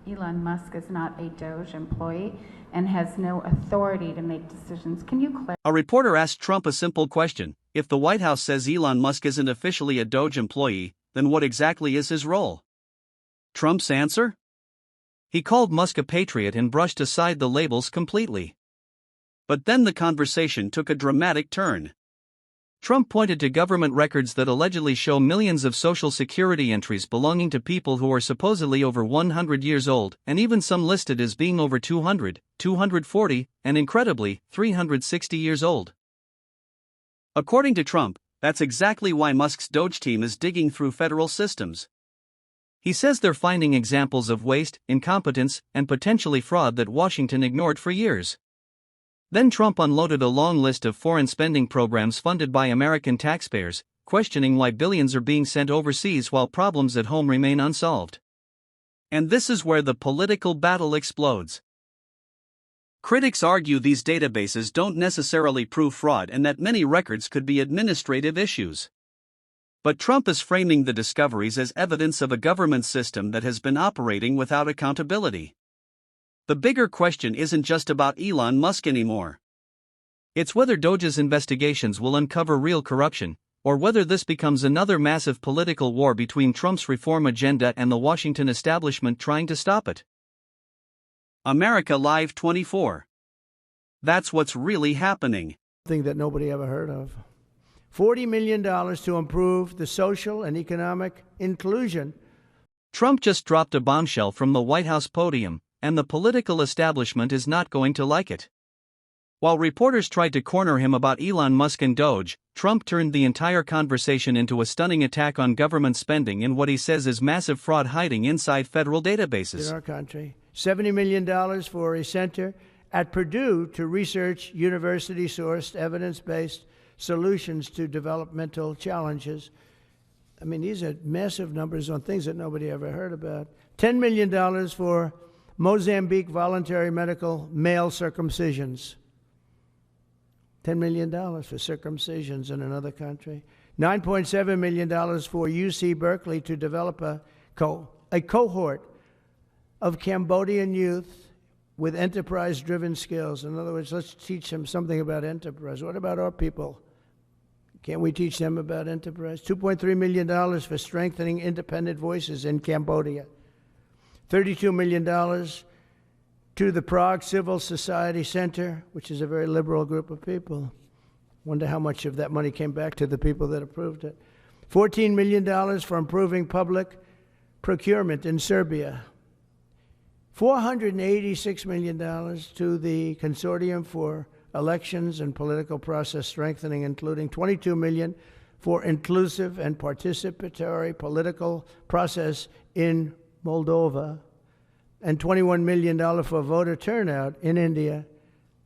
Elon Musk is not a Doge employee and has no authority to make decisions. Can you clarify? A reporter asked Trump a simple question: if the White House says Elon Musk isn't officially a Doge employee, then what exactly is his role? Trump's answer? He called Musk a patriot and brushed aside the labels completely. But then the conversation took a dramatic turn. Trump pointed to government records that allegedly show millions of Social Security entries belonging to people who are supposedly over 100 years old, and even some listed as being over 200, 240, and incredibly, 360 years old. According to Trump, that's exactly why Musk's Doge team is digging through federal systems. He says they're finding examples of waste, incompetence, and potentially fraud that Washington ignored for years. Then Trump unloaded a long list of foreign spending programs funded by American taxpayers, questioning why billions are being sent overseas while problems at home remain unsolved. And this is where the political battle explodes. Critics argue these databases don't necessarily prove fraud and that many records could be administrative issues. But Trump is framing the discoveries as evidence of a government system that has been operating without accountability. The bigger question isn't just about Elon Musk anymore. It's whether Doge's investigations will uncover real corruption, or whether this becomes another massive political war between Trump's reform agenda and the Washington establishment trying to stop it. America Live 24. That's what's really happening. Thing that nobody ever heard of. $40 million to improve the social and economic inclusion. Trump just dropped a bombshell from the White House podium, and the political establishment is not going to like it. While reporters tried to corner him about Elon Musk and Doge, Trump turned the entire conversation into a stunning attack on government spending and what he says is massive fraud hiding inside federal databases. In our country, $70 million for a center at Purdue to research university-sourced, evidence-based solutions to developmental challenges. I mean, these are massive numbers on things that nobody ever heard about. $10 million for Mozambique voluntary medical male circumcisions. $10 million for circumcisions in another country. $9.7 million for UC Berkeley to develop a cohort of Cambodian youth with enterprise-driven skills. In other words, let's teach them something about enterprise. What about our people? Can't we teach them about enterprise? $2.3 million for strengthening independent voices in Cambodia. $32 million to the Prague Civil Society Center, which is a very liberal group of people. Wonder how much of that money came back to the people that approved it. $14 million for improving public procurement in Serbia. $486 million to the Consortium for Elections and Political Process Strengthening, including $22 million for inclusive and participatory political process in Moldova, and $21 million for voter turnout in India.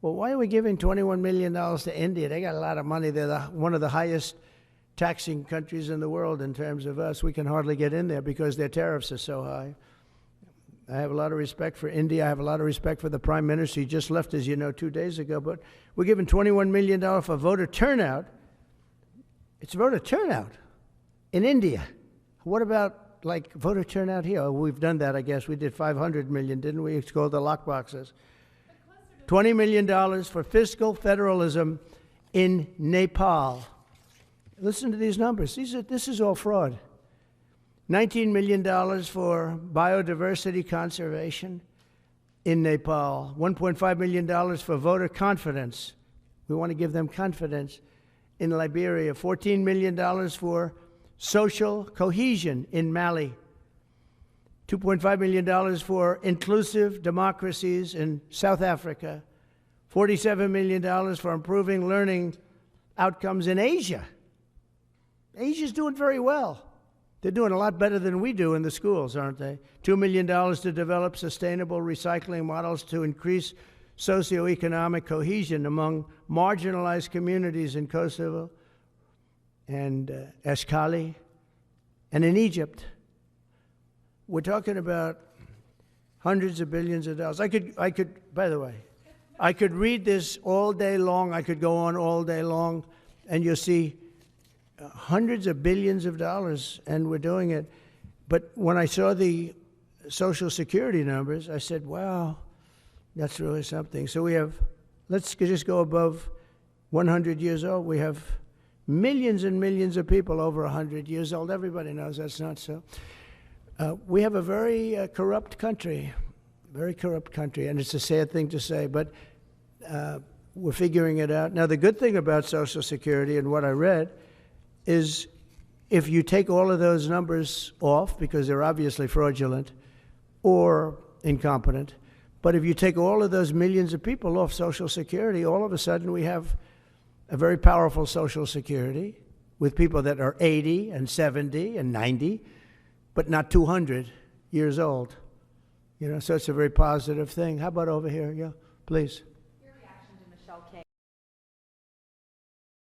Well, why are we giving $21 million to India? They got a lot of money. They're one of the highest taxing countries in the world in terms of us. We can hardly get in there because their tariffs are so high. I have a lot of respect for India. I have a lot of respect for the Prime Minister. He just left, as you know, 2 days ago. But we're giving $21 million for voter turnout. It's voter turnout in India. What about like voter turnout here? Oh, we've done that, I guess. We did 500 million, didn't we? It's called the lockboxes. $20 million for fiscal federalism in Nepal. Listen to these numbers. This is all fraud. $19 million for biodiversity conservation in Nepal. $1.5 million for voter confidence. We want to give them confidence in Liberia. $14 million for social cohesion in Mali. $2.5 million for inclusive democracies in South Africa. $47 million for improving learning outcomes in Asia. Asia's doing very well. They're doing a lot better than we do in the schools, aren't they? $2 million to develop sustainable recycling models to increase socioeconomic cohesion among marginalized communities in Kosovo and Eshkali and in Egypt. We're talking about hundreds of billions of dollars. I could, by the way, I could read this all day long. I could go on all day long, and you'll see hundreds of billions of dollars, and we're doing it. But when I saw the Social Security numbers, I said, wow, that's really something. So we have, let's just go above 100 years old. We have millions and millions of people over 100 years old. Everybody knows that's not so. We have a very corrupt country, and it's a sad thing to say, but we're figuring it out. Now, the good thing about Social Security and what I read is if you take all of those numbers off, because they're obviously fraudulent or incompetent, but if you take all of those millions of people off Social Security, all of a sudden we have a very powerful Social Security with people that are 80 and 70 and 90, but not 200 years old. You know, so it's a very positive thing. How about over here? Yeah, please.